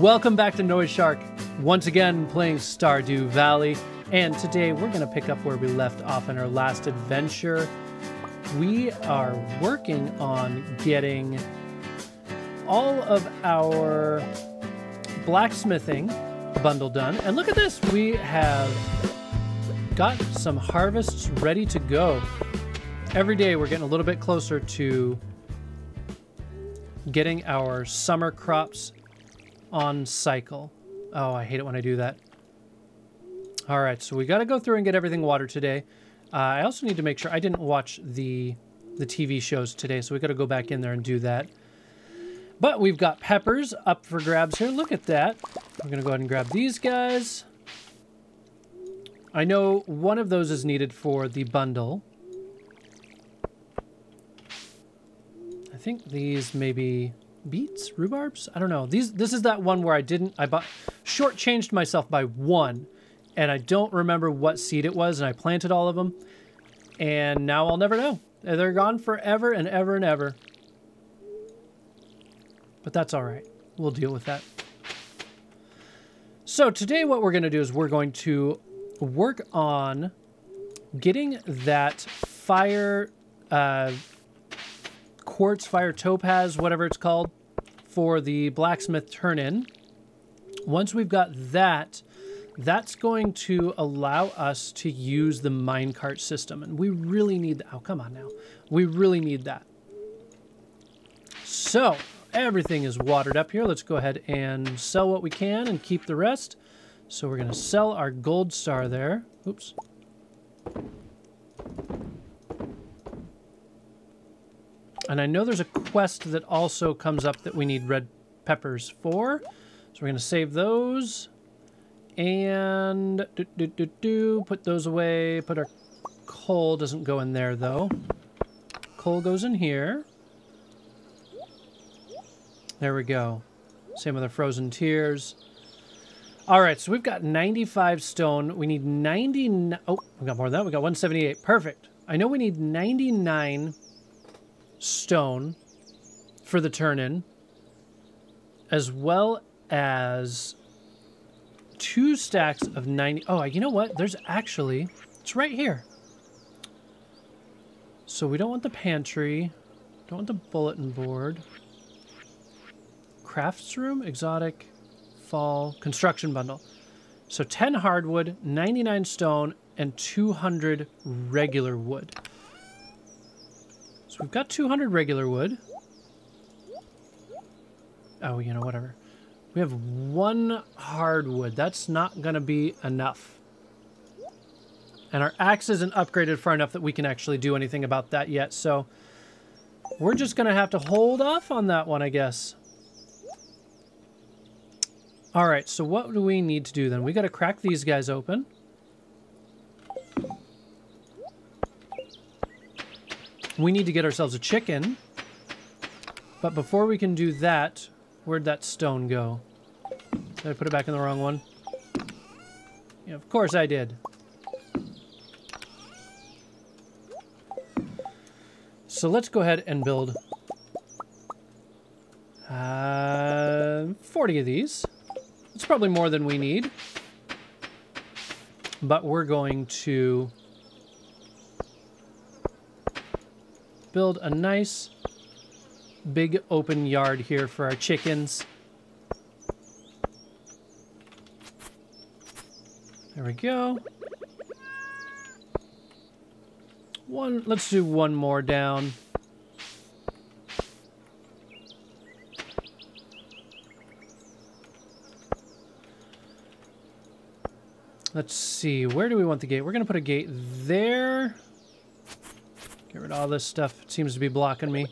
Welcome back to NoiseShark. Once again, playing Stardew Valley. And today we're going to pick up where we left off in our last adventure. We are working on getting all of our blacksmithing bundle done. And look at this. We have got some harvests ready to go. Every day we're getting a little bit closer to getting our summer crops on cycle. Oh, I hate it when I do that. All right, so we got to go through and get everything watered today. I also need to make sure I didn't watch the TV shows today, so we got to go back in there and do that. But we've got peppers up for grabs here. Look at that. I'm going to go ahead and grab these guys. I know one of those is needed for the bundle. I think these maybe beets, rhubarbs. I don't know. This is that one where I shortchanged myself by one, and I don't remember what seed it was, and I planted all of them, and now I'll never know. They're gone forever and ever and ever. But that's all right. We'll deal with that. So today what we're going to do is we're going to work on getting that fire quartz, fire topaz, whatever it's called, for the blacksmith turn-in. Once we've got that, that's going to allow us to use the minecart system. And we really need that. Oh, come on now. We really need that. So everything is watered up here. Let's go ahead and sell what we can and keep the rest. So we're going to sell our gold star there. Oops. And I know there's a quest that also comes up that we need red peppers for. So we're going to save those. And put those away. Put our coal. Doesn't go in there, though. Coal goes in here. There we go. Same with our frozen tears. All right, so we've got 95 stone. We need 99. Oh, we got more than that. We got 178. Perfect. I know we need 99 stone for the turn-in, as well as 2 stacks of 90. Oh, you know what? There's actually, it's right here. So we don't want the pantry, don't want the bulletin board. Crafts room, exotic, fall, construction bundle. So 10 hardwood, 99 stone, and 200 regular wood. So we've got 200 regular wood. Oh, you know, whatever. We have 1 hardwood. That's not going to be enough. And our axe isn't upgraded far enough that we can actually do anything about that yet. So we're just going to have to hold off on that one, I guess. All right, so what do we need to do then? We got to crack these guys open. We need to get ourselves a chicken. But before we can do that, where'd that stone go? Did I put it back in the wrong one? Yeah, of course I did. So let's go ahead and build 40 of these. It's probably more than we need. But we're going to build a nice big open yard here for our chickens. There we go. Let's do one more down. Let's see, where do we want the gate? We're going to put a gate there. Get rid of all this stuff. It seems to be blocking me.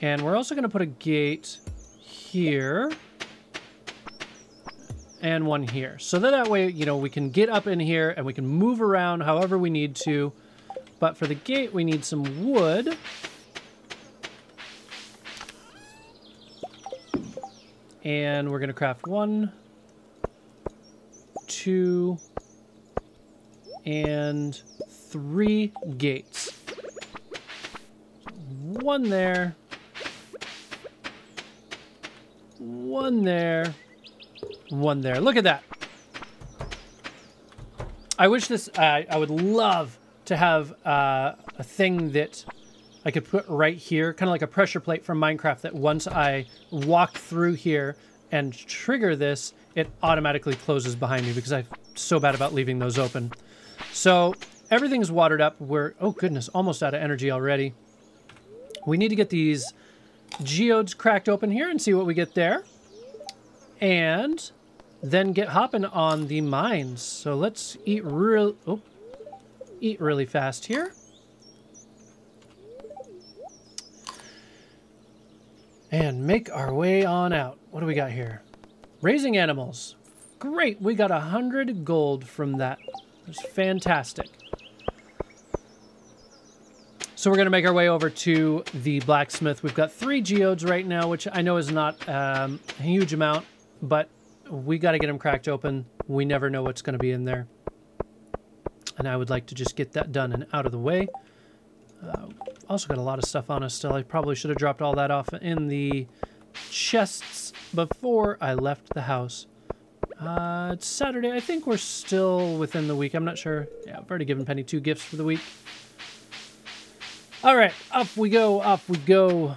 And we're also going to put a gate here. And one here. So that way, you know, we can get up in here and we can move around however we need to. But for the gate, we need some wood. And we're going to craft 1, 2, and 3 gates. 1 there. One there. One there. Look at that. I wish this... I would love to have a thing that I could put right here, kind of like a pressure plate from Minecraft, that once I walk through here and trigger this, it automatically closes behind me because I'm so bad about leaving those open. So everything's watered up. We're, oh goodness, almost out of energy already. We need to get these geodes cracked open here and see what we get there. And then get hopping on the mines. So let's eat really fast here. And make our way on out. What do we got here? Raising animals. Great, we got 100 gold from that. That's fantastic. So we're going to make our way over to the blacksmith. We've got 3 geodes right now, which I know is not a huge amount, but we got to get them cracked open. We never know what's going to be in there. And I would like to just get that done and out of the way. Also got a lot of stuff on us still. I probably should have dropped all that off in the chests before I left the house. It's Saturday. I think we're still within the week. I'm not sure. Yeah, I've already given Penny 2 gifts for the week. All right, up we go, up we go.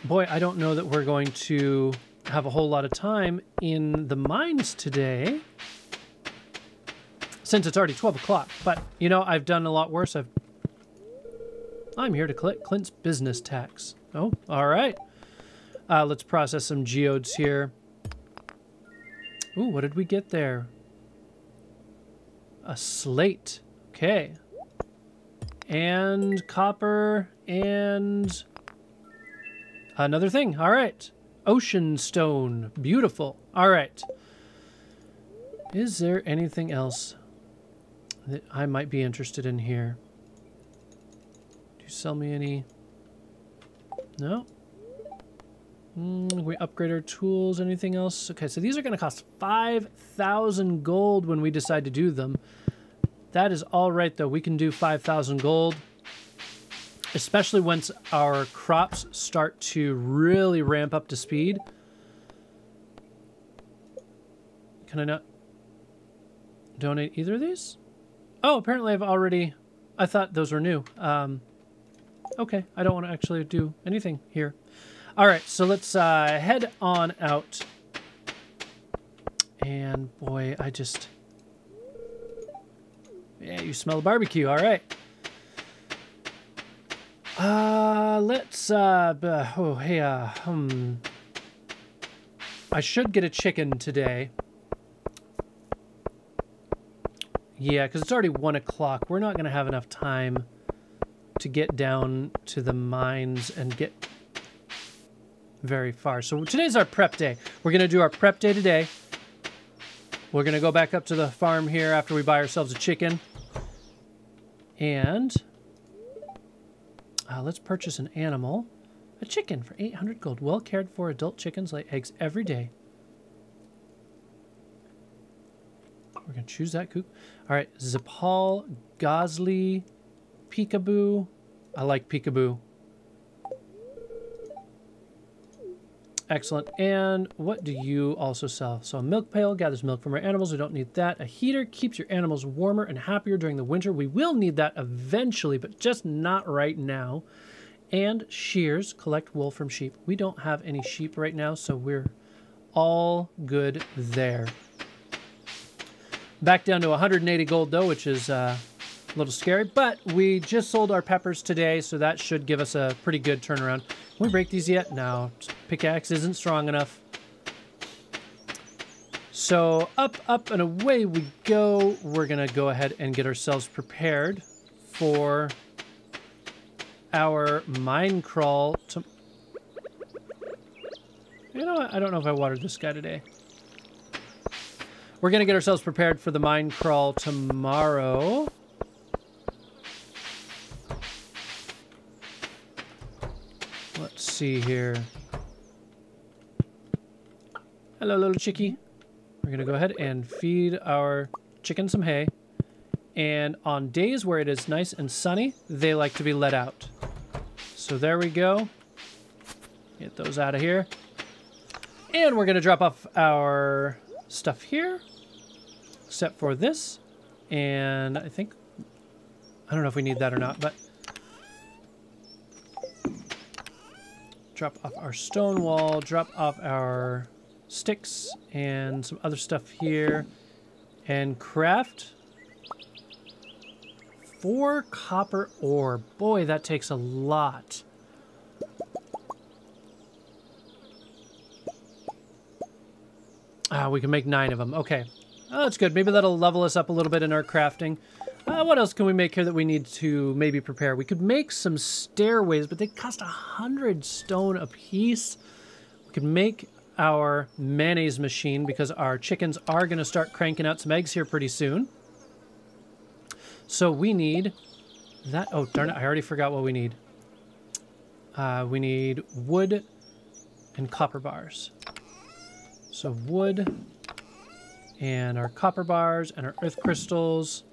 Boy, I don't know that we're going to have a whole lot of time in the mines today, since it's already 12 o'clock. But, you know, I've done a lot worse. I'm here to collect Clint's business tax. Oh, all right. Let's process some geodes here. Ooh, what did we get there? A slate. Okay. And copper and another thing. All right. Ocean stone. Beautiful. All right. Is there anything else that I might be interested in here? Do you sell me any? No? We upgrade our tools. Anything else? Okay, so these are going to cost 5,000 gold when we decide to do them. That is all right, though. We can do 5,000 gold, especially once our crops start to really ramp up to speed. Can I not donate either of these? Oh, apparently I've already... I thought those were new. Okay, I don't want to actually do anything here. All right, so let's head on out. And boy, I just... Yeah, you smell the barbecue. All right. Let's... oh, hey, I should get a chicken today. Yeah, because it's already 1 o'clock. We're not going to have enough time to get down to the mines and get very far. So today's our prep day. We're going to do our prep day today. We're going to go back up to the farm here after we buy ourselves a chicken. And let's purchase an animal. A chicken for 800 gold. Well cared for adult chickens lay eggs every day. We're going to choose that coop. All right, Zapal, Gosley, Peekaboo. I like Peekaboo. Excellent. And what do you also sell? So a milk pail gathers milk from our animals. We don't need that. A heater keeps your animals warmer and happier during the winter. We will need that eventually, but just not right now. And shears collect wool from sheep. We don't have any sheep right now, so we're all good there. Back down to 180 gold, though, which is a little scary. But we just sold our peppers today, so that should give us a pretty good turnaround. Can we break these yet? No. Pickaxe isn't strong enough. So up, up, and away we go. We're going to go ahead and get ourselves prepared for our mine crawl. You know what? I don't know if I watered this guy today. We're going to get ourselves prepared for the mine crawl tomorrow. Let's see here. Hello, little chickie. We're going to go ahead and feed our chicken some hay. And on days where it is nice and sunny, they like to be let out. So there we go. Get those out of here. And we're going to drop off our stuff here, except for this. And I think, I don't know if we need that or not, but drop off our stone wall, drop off our sticks and some other stuff here, and craft 4 copper ore. Boy, that takes a lot. We can make 9 of them. Okay. Oh, that's good. Maybe that'll level us up a little bit in our crafting. What else can we make here that we need to maybe prepare? We could make some stairways, but they cost 100 stone apiece. We could make our mayonnaise machine because our chickens are going to start cranking out some eggs here pretty soon. So we need that. Oh, darn it. I already forgot what we need. We need wood and copper bars. So wood and our copper bars and our earth crystals.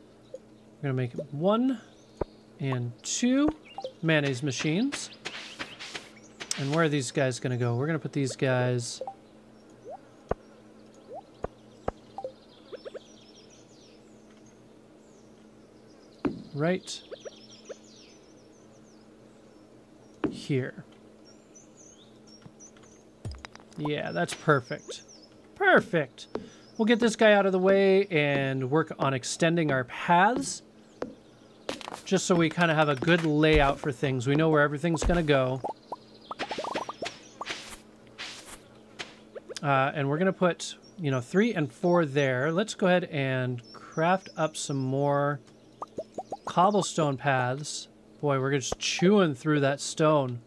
We're going to make 1 and 2 mayonnaise machines. And where are these guys going to go? We're going to put these guys right here. Yeah, that's perfect. Perfect. We'll get this guy out of the way and work on extending our paths, just so we kind of have a good layout for things. We know where everything's going to go. And we're going to put, 3 and 4 there. Let's go ahead and craft up some more cobblestone paths. Boy, we're just chewing through that stone.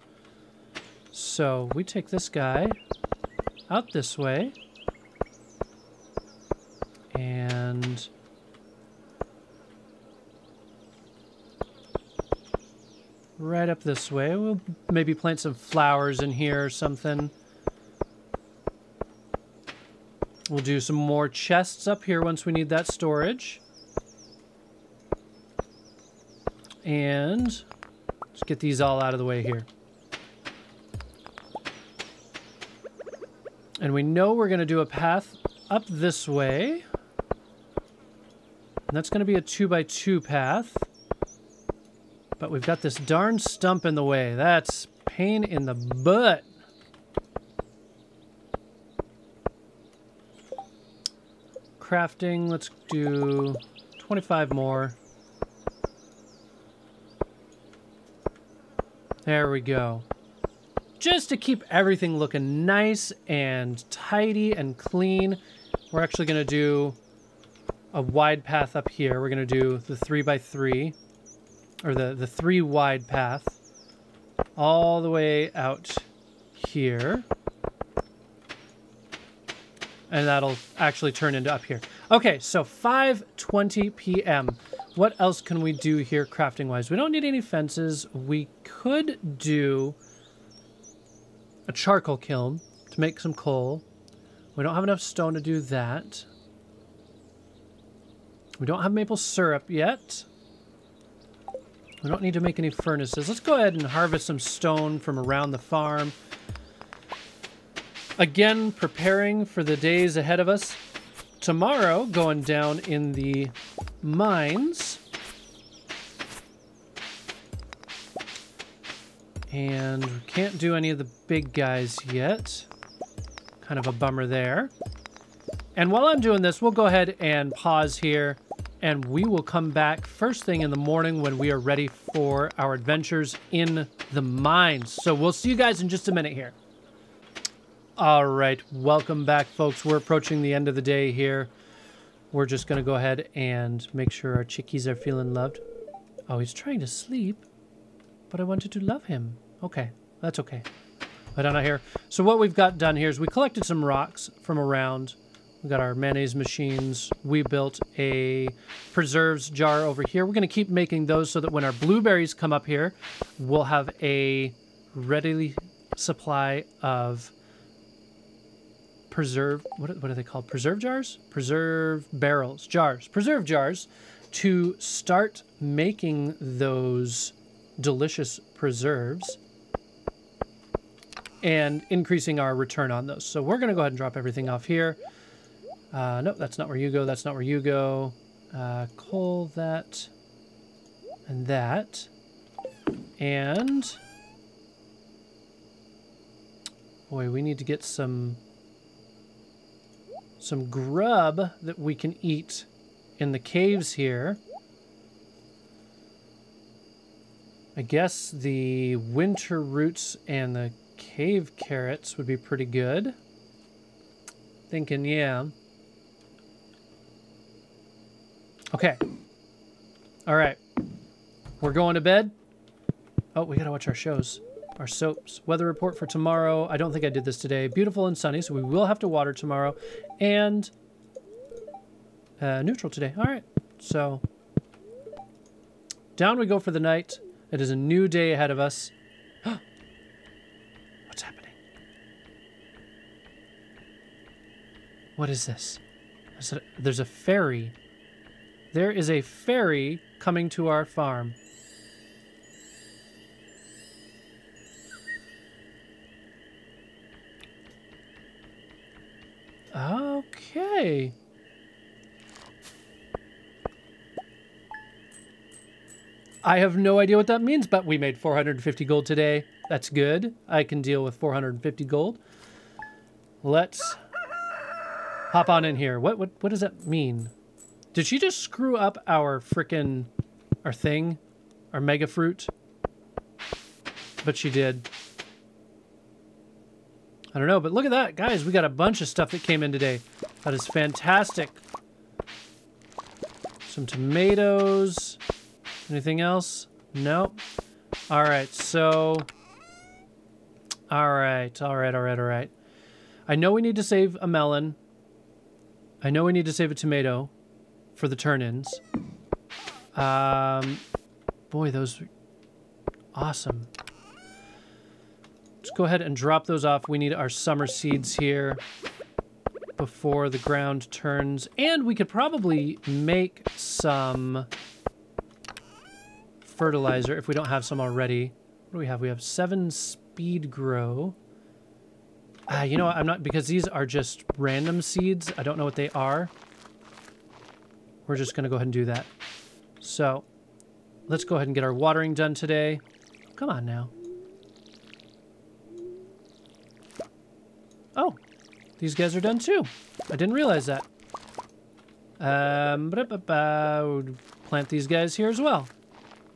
So we take this guy out this way. And right up this way. We'll maybe plant some flowers in here or something. We'll do some more chests up here once we need that storage. And let's get these all out of the way here. And we know we're going to do a path up this way. And that's going to be a 2x2 path. But we've got this darn stump in the way. That's pain in the butt. Crafting, let's do 25 more. There we go. Just to keep everything looking nice and tidy and clean, we're actually going to do a wide path up here. We're going to do the 3x3, or the 3 wide path, all the way out here. And that'll actually turn into up here. Okay, so 5:20 p.m. What else can we do here crafting-wise? We don't need any fences. We could do a charcoal kiln to make some coal. We don't have enough stone to do that. We don't have maple syrup yet. We don't need to make any furnaces. Let's go ahead and harvest some stone from around the farm. Again, preparing for the days ahead of us. Tomorrow, going down in the mines. And we can't do any of the big guys yet. Kind of a bummer there. And while I'm doing this, we'll go ahead and pause here. And we will come back first thing in the morning when we are ready for our adventures in the mines. So we'll see you guys in just a minute here. All right, welcome back, folks. We're approaching the end of the day here. We're just going to go ahead and make sure our chickies are feeling loved. Oh, he's trying to sleep, but I wanted to love him. Okay, that's okay. But I'm not here. So what we've got done here is we collected some rocks from around. We got our mayonnaise machines. We built a preserves jar over here. We're going to keep making those so that when our blueberries come up here, we'll have a readily supply of preserve, what are they called? Preserve jars? Preserve barrels, jars, preserve jars to start making those delicious preserves. and increasing our return on those. So we're going to go ahead and drop everything off here. Nope, that's not where you go. That's not where you go. Coal, that, and that. And... boy, we need to get some grub that we can eat in the caves here. I guess the winter roots and the cave carrots would be pretty good. Thinking, yeah. Okay. All right. We're going to bed. Oh, we gotta watch our shows. Our soaps. Weather report for tomorrow. I don't think I did this today. Beautiful and sunny, so we will have to water tomorrow. And neutral today. All right. So down we go for the night. It is a new day ahead of us. What's happening? What is this? There's a ferry. There is a ferry coming to our farm. Okay. I have no idea what that means, but we made 450 gold today. That's good. I can deal with 450 gold. Let's hop on in here. What does that mean? Did she just screw up our frickin' our mega fruit? But she did. I don't know, but look at that. Guys, we got a bunch of stuff that came in today. That is fantastic. Some tomatoes. Anything else? Nope. All right, so... All right. I know we need to save a melon. I know we need to save a tomato for the turn-ins. Boy, those are awesome. Let's go ahead and drop those off. We need our summer seeds here before the ground turns. And we could probably make some fertilizer if we don't have some already. What do we have? We have 7 speed grow. You know what? I'm not, because these are just random seeds. I don't know what they are. We're just going to go ahead and do that. So let's go ahead and get our watering done today. Come on now. Oh, these guys are done too. I didn't realize that. Plant these guys here as well.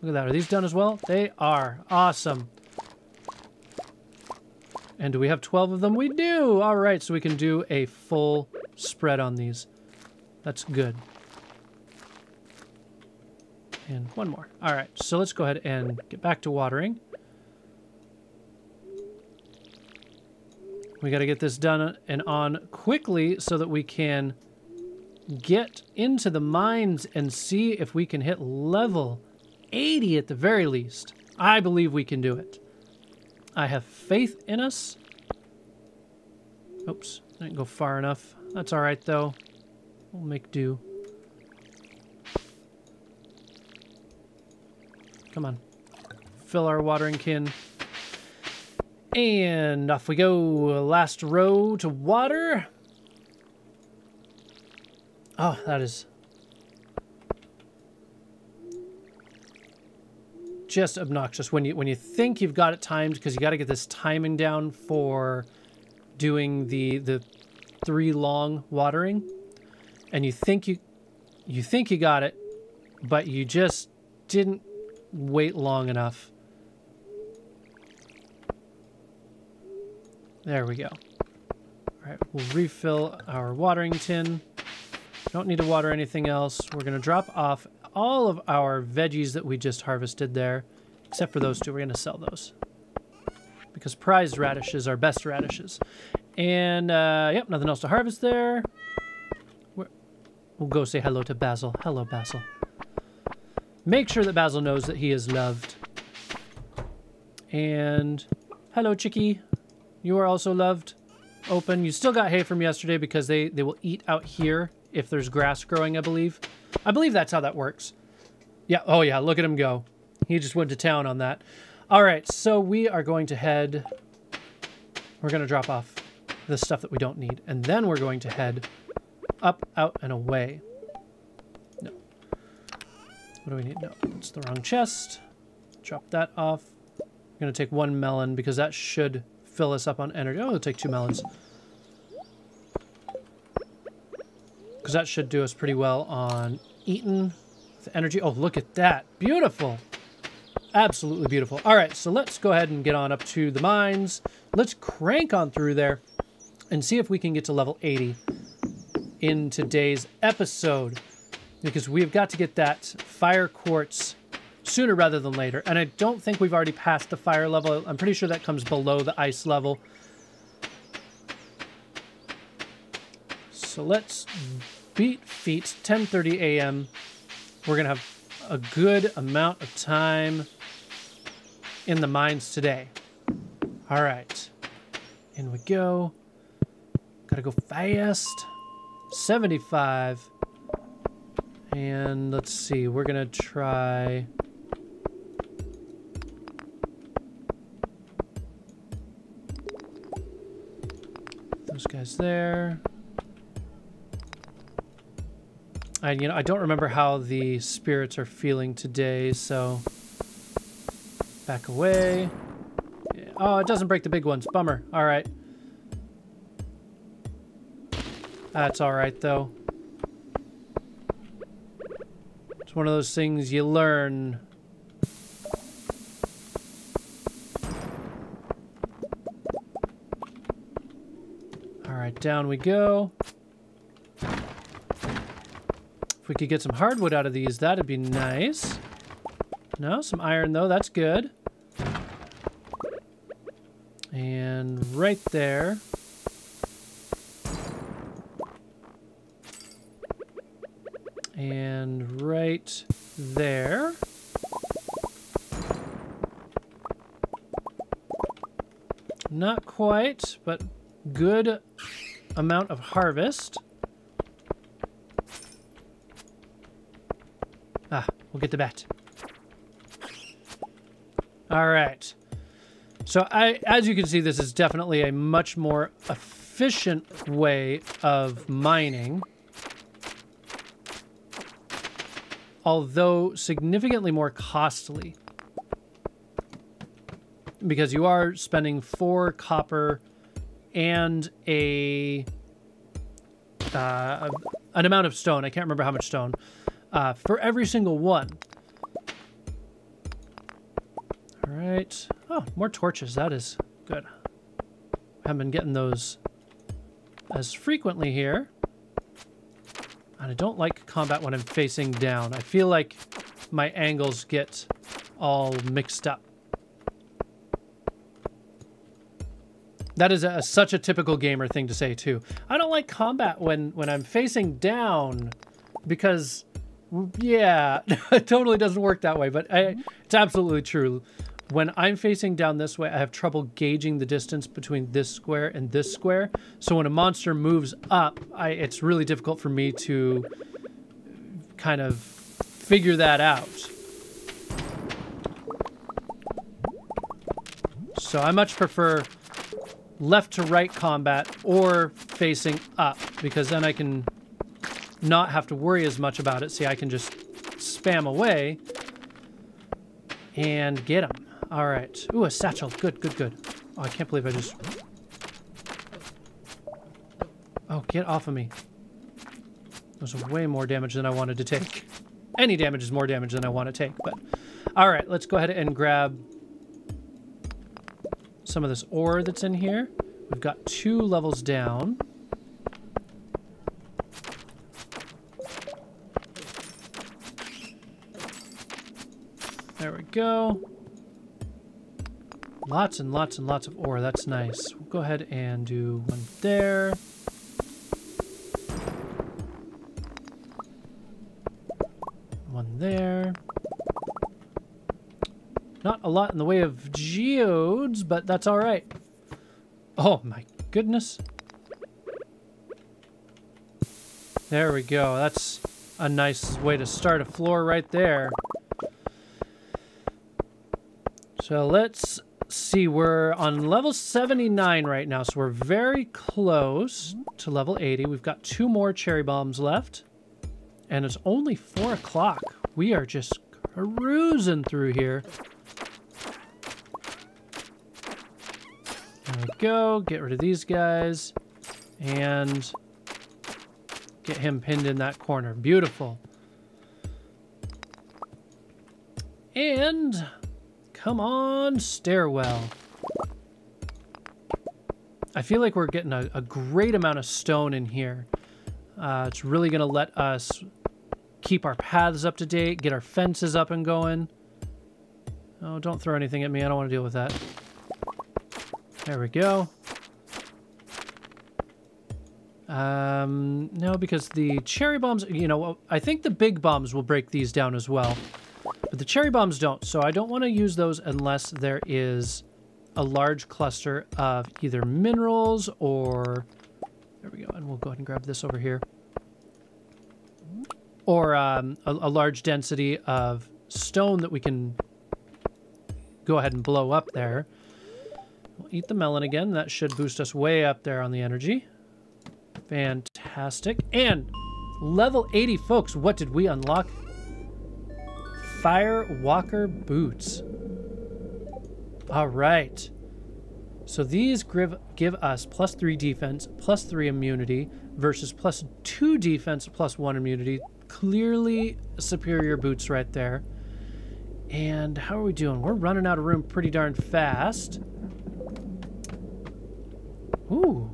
Look at that. Are these done as well? They are. Awesome. And do we have 12 of them? We do. All right, so we can do a full spread on these. That's good. And one more. All right, so let's go ahead and get back to watering. We got to get this done and on quickly so that we can get into the mines and see if we can hit level 80 at the very least. I believe we can do it. I have faith in us. Oops, I didn't go far enough. That's all right, though. We'll make do. Come on. Fill our watering can. And off we go. Last row to water. Oh, that is just obnoxious when you think you've got it timed, because you got to get this timing down for doing the 3 long watering, and you think you got it, but you just didn't wait long enough. There we go. All right, we'll refill our watering tin. Don't need to water anything else. We're going to drop off all of our veggies that we just harvested there, except for those 2. We're going to sell those because prized radishes are best radishes. And yep, nothing else to harvest there. We'll go say hello to Basil. Hello, Basil. Make sure that Basil knows that he is loved. And hello, Chickie. You are also loved. Open. You still got hay from yesterday because they will eat out here if there's grass growing, I believe. I believe that's how that works. Yeah. Oh, yeah. Look at him go. He just went to town on that. All right. So we are going to head We're going to drop off the stuff that we don't need. And then we're going to head up, out, and away. No. What do we need? No, it's the wrong chest. Drop that off. I'm going to take 1 melon because that should fill us up on energy. Oh, we'll take 2 melons. Because that should do us pretty well on eating with energy. Oh, look at that. Beautiful. Absolutely beautiful. All right, so let's go ahead and get on up to the mines. Let's crank on through there and see if we can get to level 80 in today's episode. Because we've got to get that fire quartz sooner rather than later. And I don't think we've already passed the fire level. I'm pretty sure that comes below the ice level. So let's beat feet. 10:30 a.m. We're going to have a good amount of time in the mines today. All right. In we go. Gotta go fast. 75. And let's see. We're going to try... those guys there. And, I don't remember how the spirits are feeling today, so back away. Yeah. Oh, it doesn't break the big ones. Bummer. All right. That's all right, though. It's one of those things you learn. All right, down we go. If we could get some hardwood out of these, that'd be nice. No, some iron though, that's good. And right there. And right there. Not quite, but good amount of harvest. Ah, we'll get the bat. All right. So as you can see, this is definitely a much more efficient way of mining. Although significantly more costly. Because you are spending 4 copper and an amount of stone. I can't remember how much stone. For every single one. All right. Oh, more torches. That is good. I haven't been getting those as frequently here. And I don't like combat when I'm facing down. I feel like my angles get all mixed up. That is such a typical gamer thing to say, too. I don't like combat when I'm facing down because... yeah, it totally doesn't work that way, but it's absolutely true. When I'm facing down this way, I have trouble gauging the distance between this square and this square. So when a monster moves up, it's really difficult for me to kind of figure that out. So I much prefer left to right combat or facing up, because then I can not have to worry as much about it. See, I can just spam away and get them. All right. Ooh, a satchel. Good, good, good. Oh, I can't believe I just... oh, get off of me. That was way more damage than I wanted to take. Any damage is more damage than I want to take, but... all right, let's go ahead and grab some of this ore that's in here. We've got 2 levels down. There we go. Lots and lots and lots of ore. That's nice. We'll go ahead and do one there. One there. Not a lot in the way of geodes, but that's all right. Oh my goodness. There we go. That's a nice way to start a floor right there. So let's Let's see, we're on level 79 right now, so we're very close to level 80. We've got 2 more cherry bombs left, and it's only 4 o'clock. We are just cruising through here. There we go. Get rid of these guys, and get him pinned in that corner. Beautiful. And come on, stairwell. I feel like we're getting a great amount of stone in here. It's really going to let us keep our paths up to date, get our fences up and going. Oh, don't throw anything at me. I don't want to deal with that. There we go. No, because the cherry bombs, you know, I think the big bombs will break these down as well. But the cherry bombs don't, so I don't want to use those unless there is a large cluster of either minerals or... There we go, and we'll go ahead and grab this over here. Or a large density of stone that we can go ahead and blow up there. We'll eat the melon again. That should boost us way up there on the energy. Fantastic. And level 80, folks. What did we unlock? Firewalker boots. All right. So these give us +3 defense, +3 immunity versus +2 defense, +1 immunity. Clearly superior boots right there. And how are we doing? We're running out of room pretty darn fast. Ooh.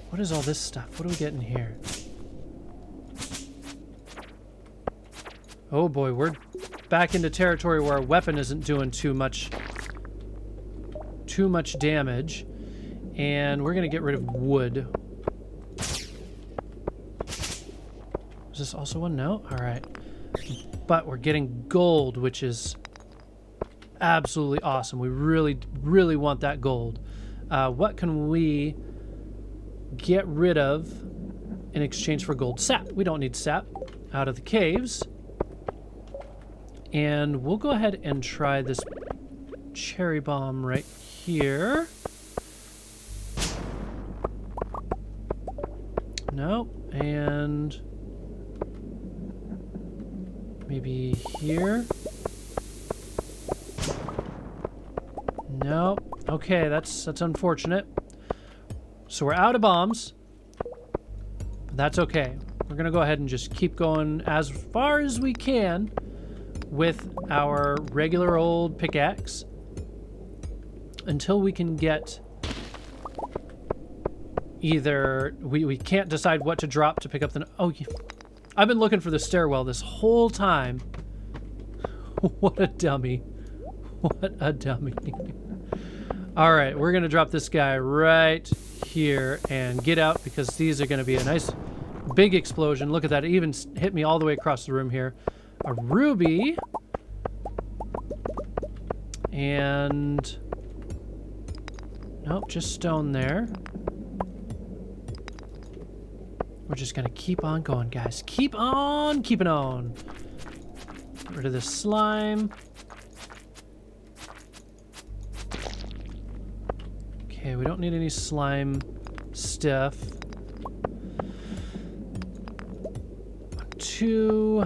What is all this stuff? What are we getting here? Oh boy, we're back into territory where our weapon isn't doing too much damage. And we're gonna get rid of wood. Is this also one? No? Alright. But we're getting gold, which is absolutely awesome. We really, really want that gold. What can we get rid of in exchange for gold? Sap. We don't need sap. Out of the caves. And we'll go ahead and try this cherry bomb right here. No. And maybe here. No. Okay, that's unfortunate. So we're out of bombs. But that's okay. We're gonna go ahead and just keep going as far as we can with our regular old pickaxe until we can get either... We can't decide what to drop to pick up the... Oh, I've been looking for the stairwell this whole time. What a dummy. What a dummy. All right, we're going to drop this guy right here and get out because these are going to be a nice big explosion. Look at that. It even hit me all the way across the room here. A ruby. And... Nope, just stone there. We're just going to keep on going, guys. Keep on keeping on. Get rid of this slime. Okay, we don't need any slime stuff. 2.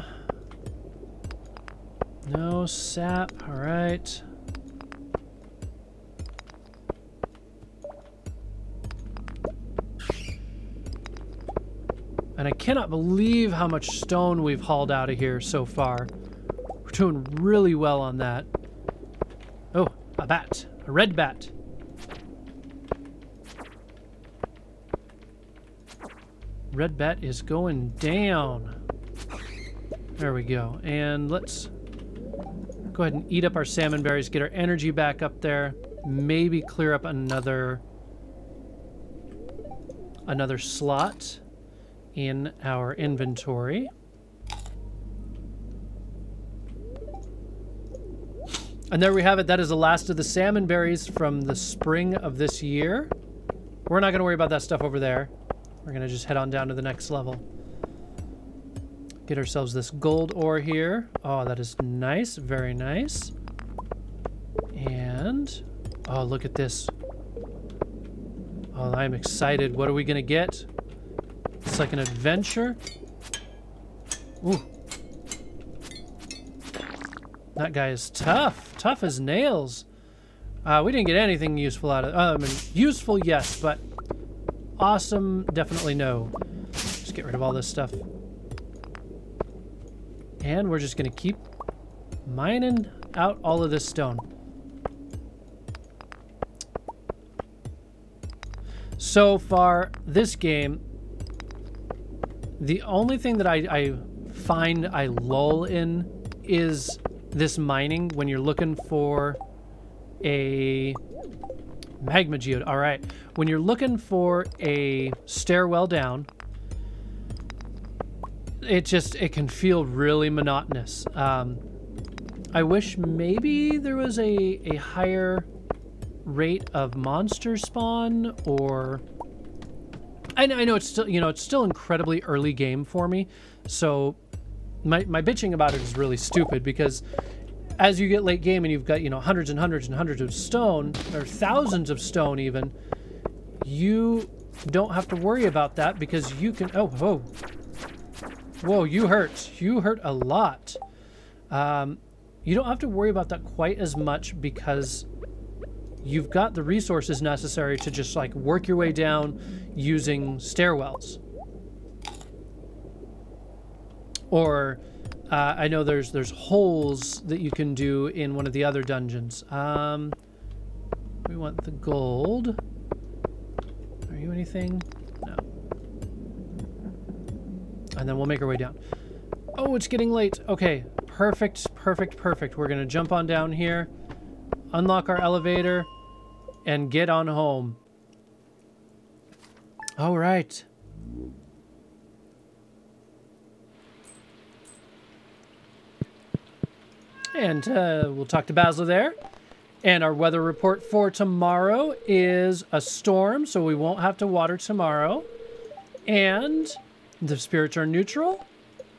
No sap. All right. And I cannot believe how much stone we've hauled out of here so far. We're doing really well on that. Oh, a bat. A red bat. Red bat is going down. There we go. And let's go ahead and eat up our salmon berries, get our energy back up there. Maybe clear up another slot in our inventory. And there we have it. That is the last of the salmon berries from the spring of this year. We're not going to worry about that stuff over there. We're going to just head on down to the next level. Get ourselves this gold ore here. Oh, that is nice. Very nice. And And, oh, look at this. Oh, I'm excited. What are we gonna get? It's like an adventure. Ooh. That guy is tough. Tough as nails. We didn't get anything useful out of it. I mean, useful, yes, but awesome, definitely no. Just get rid of all this stuff. And we're just gonna keep mining out all of this stone. So far, this game, the only thing that I find I lull in is this mining when you're looking for a magma geode. All right, when you're looking for a stairwell down, it can feel really monotonous. I wish maybe there was a higher rate of monster spawn, or I know it's still, it's still incredibly early game for me, so my bitching about it is really stupid, because as you get late game and you've got, hundreds and hundreds and hundreds of stone, or thousands of stone even, you don't have to worry about that, because you can, oh, whoa. Whoa, you hurt. You hurt a lot. You don't have to worry about that quite as much, because you've got the resources necessary to just like work your way down using stairwells. Or I know there's holes that you can do in one of the other dungeons. We want the gold. Are you anything? No. And then we'll make our way down. Oh, it's getting late. Okay, perfect, perfect, perfect. We're gonna jump on down here, unlock our elevator, and get on home. All right. And we'll talk to Basil there. And our weather report for tomorrow is a storm, so we won't have to water tomorrow. And the spirits are neutral.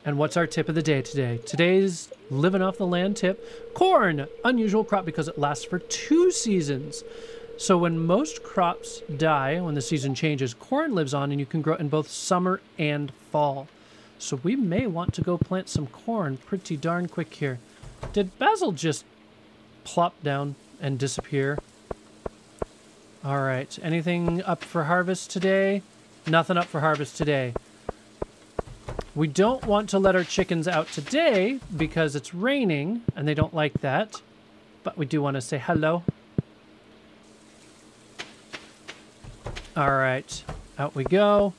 And what's our tip of the day today? Today's living off the land tip. Corn, unusual crop because it lasts for 2 seasons. So when most crops die, when the season changes, corn lives on, and you can grow it in both summer and fall. So we may want to go plant some corn pretty darn quick here. Did Basil just plop down and disappear? All right, anything up for harvest today? Nothing up for harvest today. We don't want to let our chickens out today because it's raining and they don't like that. But we do want to say hello. All right, out we go.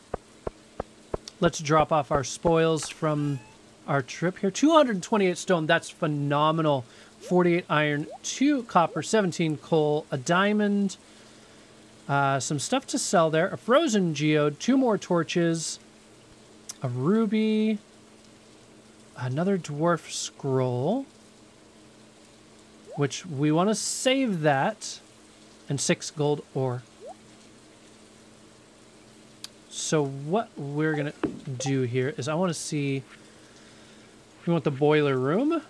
Let's drop off our spoils from our trip here. 228 stone, that's phenomenal. 48 iron, 2 copper, 17 coal, a diamond, some stuff to sell there, a frozen geode, 2 more torches, a ruby, another dwarf scroll, which we want to save that, and 6 gold ore. So what we're going to do here is I want to see, we want the boiler room.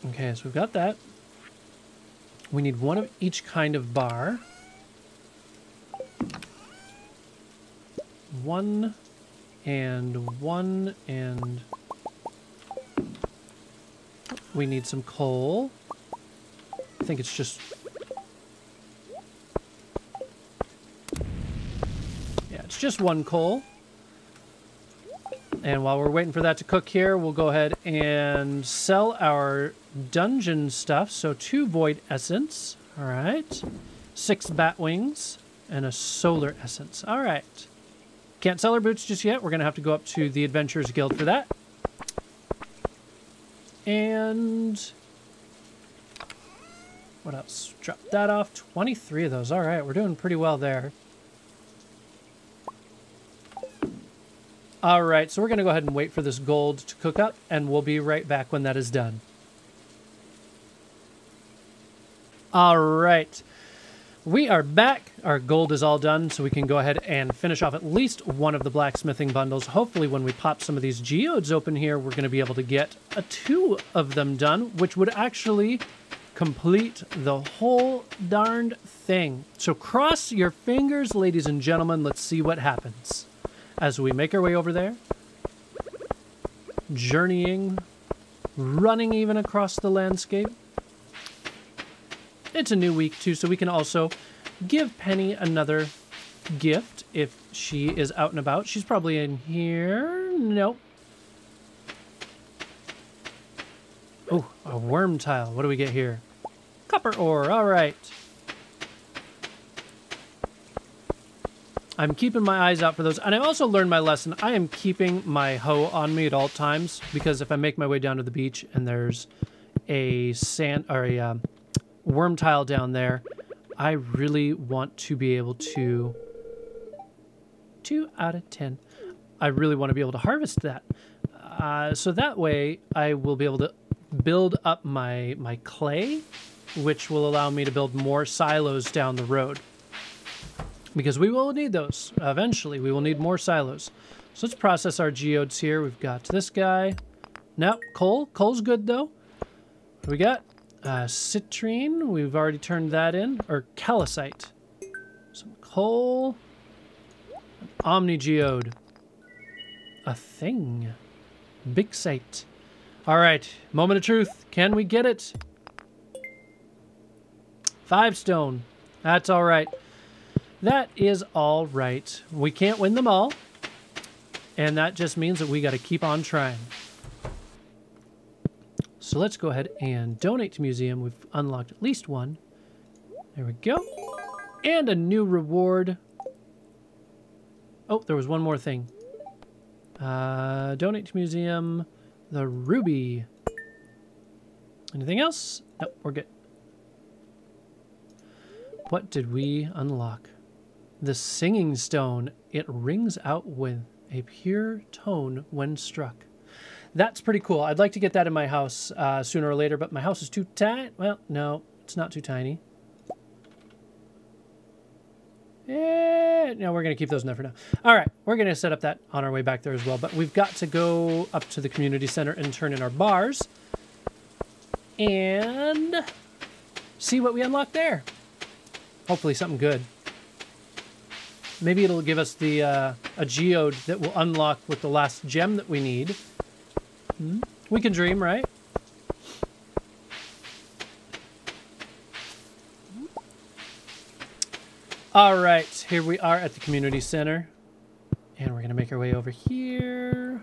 Okay, so we've got that. We need 1 of each kind of bar. 1 and 1 and... We need some coal. I think it's just... Yeah, it's just 1 coal. And while we're waiting for that to cook here, we'll go ahead and sell our dungeon stuff. So 2 void essence. All right. 6 bat wings and a solar essence. All right. Can't sell our boots just yet. We're going to have to go up to the Adventurers Guild for that. And what else? Drop that off. 23 of those. All right. We're doing pretty well there. All right, so we're going to go ahead and wait for this gold to cook up, and we'll be right back when that is done. All right. We are back. Our gold is all done, so we can go ahead and finish off at least one of the blacksmithing bundles. Hopefully when we pop some of these geodes open here, we're going to be able to get 2 of them done, which would actually complete the whole darned thing. So cross your fingers, ladies and gentlemen. Let's see what happens as we make our way over there. Journeying, running even across the landscape. It's a new week too, so we can also give Penny another gift if she is out and about. She's probably in here. Nope. Oh, a worm tile. What do we get here? Copper ore. All right. I'm keeping my eyes out for those. And I also learned my lesson. I am keeping my hoe on me at all times, because if I make my way down to the beach and there's a sand or a worm tile down there, I really want to be able to 2 out of 10. I really want to be able to harvest that. So that way I will be able to build up my clay, which will allow me to build more silos down the road. Because we will need those. Eventually, we will need more silos. So let's process our geodes here. We've got this guy. Nope, coal. Coal's good, though. What do we got? Citrine. We've already turned that in. Or calcite. Some coal. An omni-geode. A thing. Big site. All right. Moment of truth. Can we get it? 5 stone. That's all right. That is all right. We can't win them all. And that just means that we got to keep on trying. So let's go ahead and donate to museum. We've unlocked at least one. There we go. And a new reward. Oh, there was one more thing. Donate to museum. The ruby. Anything else? Nope, we're good. What did we unlock? The singing stone. It rings out with a pure tone when struck. That's pretty cool. I'd like to get that in my house sooner or later, but my house is too tiny. Well, no, it's not too tiny. No, we're going to keep those in there for now. All right, we're going to set up that on our way back there as well, but we've got to go up to the community center and turn in our bars and see what we unlock there. Hopefully something good. Maybe it'll give us the a geode that will unlock with the last gem that we need. We can dream, right? All right, here we are at the community center. And we're going to make our way over here.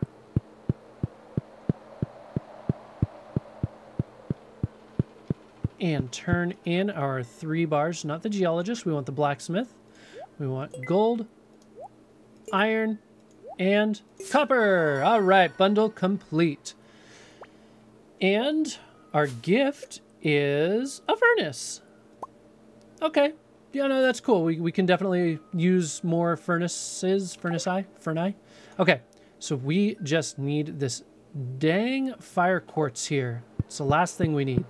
And turn in our 3 bars. Not the geologist, we want the blacksmith. We want gold, iron, and copper. All right, bundle complete. And our gift is a furnace. Okay, yeah, no, that's cool. We can definitely use more furnaces. Furni. Okay, so we just need this dang fire quartz here. It's the last thing we need.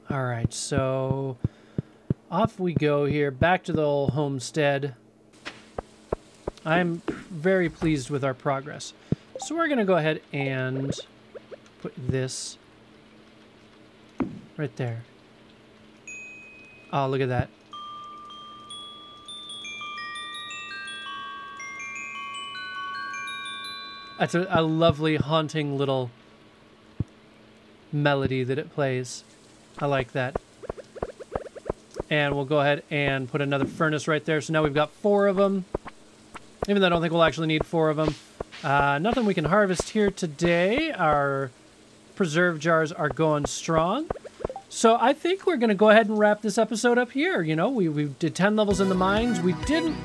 All right, so off we go here, back to the old homestead. I'm very pleased with our progress. So we're going to go ahead and put this right there. Oh, look at that. That's a lovely, haunting little melody that it plays. I like that. And we'll go ahead and put another furnace right there. So now we've got 4 of them. Even though I don't think we'll actually need 4 of them. Nothing we can harvest here today. Our preserve jars are going strong. So I think we're going to go ahead and wrap this episode up here. You know, we did 10 levels in the mines. We didn't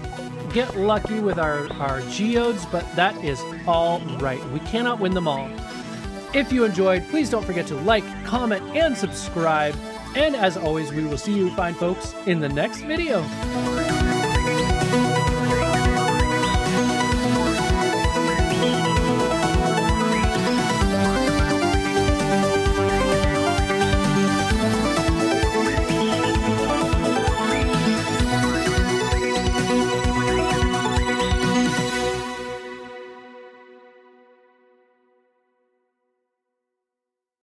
get lucky with our geodes, but that is all right. We cannot win them all. If you enjoyed, please don't forget to like, comment, and subscribe. And as always, we will see you fine folks in the next video.